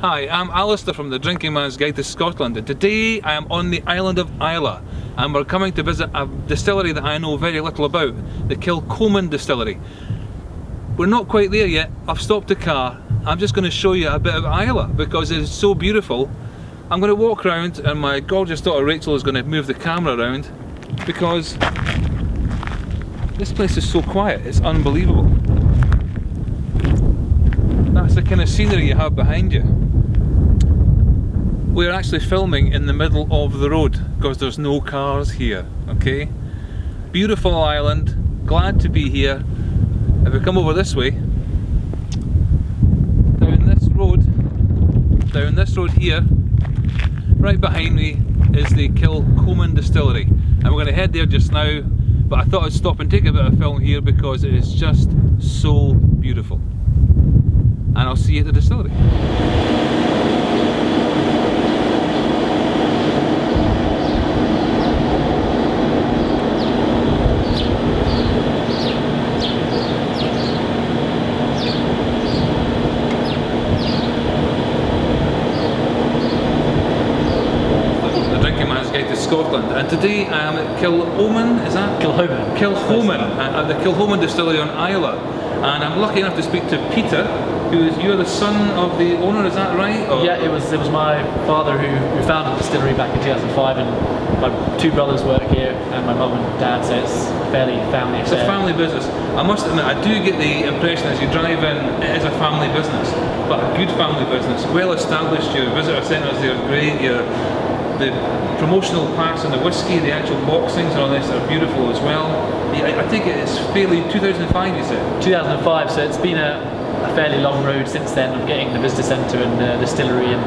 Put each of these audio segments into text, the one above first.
Hi, I'm Alastair from the Drinking Man's Guide to Scotland, and today I am on the island of Islay and we're coming to visit a distillery that I know very little about, the Kilchoman Distillery. We're not quite there yet. I've stopped the car. I'm just going to show you a bit of Islay because it's so beautiful. I'm going to walk around and my gorgeous daughter Rachel is going to move the camera around because this place is so quiet, it's unbelievable. That's the kind of scenery you have behind you. We're actually filming in the middle of the road because there's no cars here, okay? Beautiful island, glad to be here. If we come over this way, down this road here, right behind me is the Kilchoman Distillery. And we're going to head there just now, but I thought I'd stop and take a bit of film here because it is just so beautiful. And I'll see you at the distillery. The Drinking Man's Guide to Scotland, and today I am at Kilchoman, is that? Kilchoman. Kilchoman, at the Kilchoman Distillery on Islay. And I'm lucky enough to speak to Peter, you're the son of the owner, is that right? Or? Yeah, it was my father who founded the distillery back in 2005, and my two brothers work here, and my mum and dad, so it's a fairly family affair. It's a family business. I must admit, I do get the impression as you drive in, it is a family business, but a good family business, well established. Your visitor centres, they're great, the promotional packs and the whisky, the actual boxings and all this are beautiful as well. I think it's fairly 2005 you said? 2005, so it's been a fairly long road since then of getting the visitor centre and the distillery, and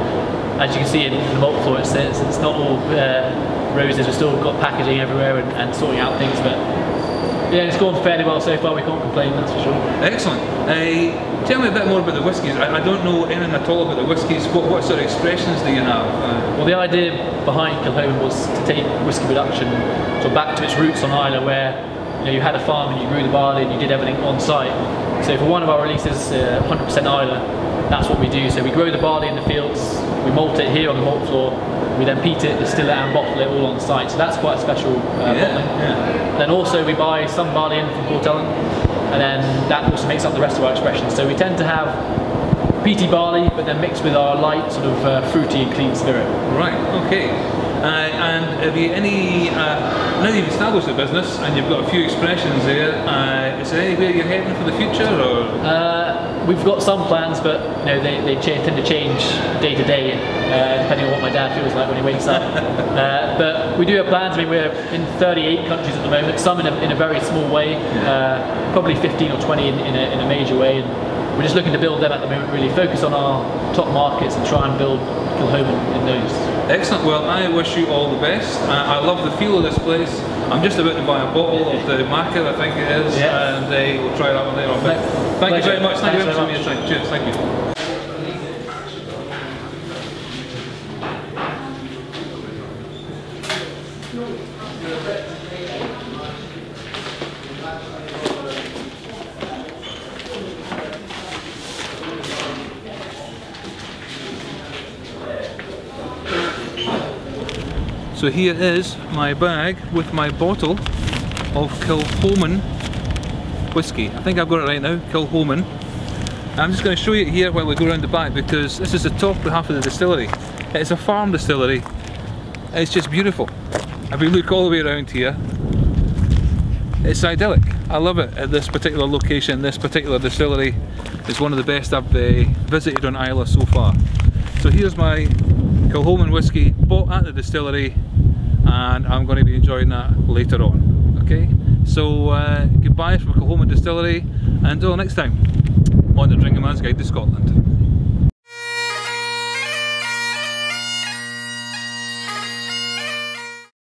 as you can see in the malt floor it's not all roses. We've still got packaging everywhere and sorting out things, but yeah, it's gone fairly well so far, we can't complain, that's for sure. Excellent. Tell me a bit more about the whiskies. I don't know anything at all about the whiskies. What sort of expressions do you have? Well, the idea behind Kilchoman was to take whisky production sort of back to its roots on Islay, where you had a farm and you grew the barley and you did everything on site. So for one of our releases, 100% Islay, that's what we do. So we grow the barley in the fields, we malt it here on the malt floor, we then peat it, distill it and bottle it all on site. So that's quite a special bottling. Yeah. Then also we buy some barley in from Port Ellen, and then that also makes up the rest of our expressions. So we tend to have peaty barley, but then mixed with our light sort of fruity and clean spirit. Right, okay. And have you any, now that you've established the business and you've got a few expressions there, is there anywhere you're heading for the future? Or? We've got some plans, but they tend to change day to day, depending on what my dad feels like when he wakes up. But we do have plans. I mean, we're in 38 countries at the moment, some in a very small way, probably 15 or 20 in a major way. And we're just looking to build them at the moment, really focus on our top markets and try and build Kilchoman in those. Excellent. Well, I wish you all the best. I love the feel of this place. I'm just about to buy a bottle of the Macca, I think it is, and we'll try that one later on. But thank you very much. Thank you very much for your time. Cheers. Thank you. So here is my bag with my bottle of Kilchoman whisky. I think I've got it right now, Kilchoman. I'm just going to show you it here while we go around the back because this is the top half of the distillery. It's a farm distillery. It's just beautiful. If we look all the way around here, it's idyllic. I love it at this particular location. This particular distillery is one of the best I've visited on Islay so far. So here's my Kilchoman whisky bought at the distillery, and I'm going to be enjoying that later on. Okay, so goodbye from Kilchoman Distillery, and until next time on the Drinking Man's Guide to Scotland.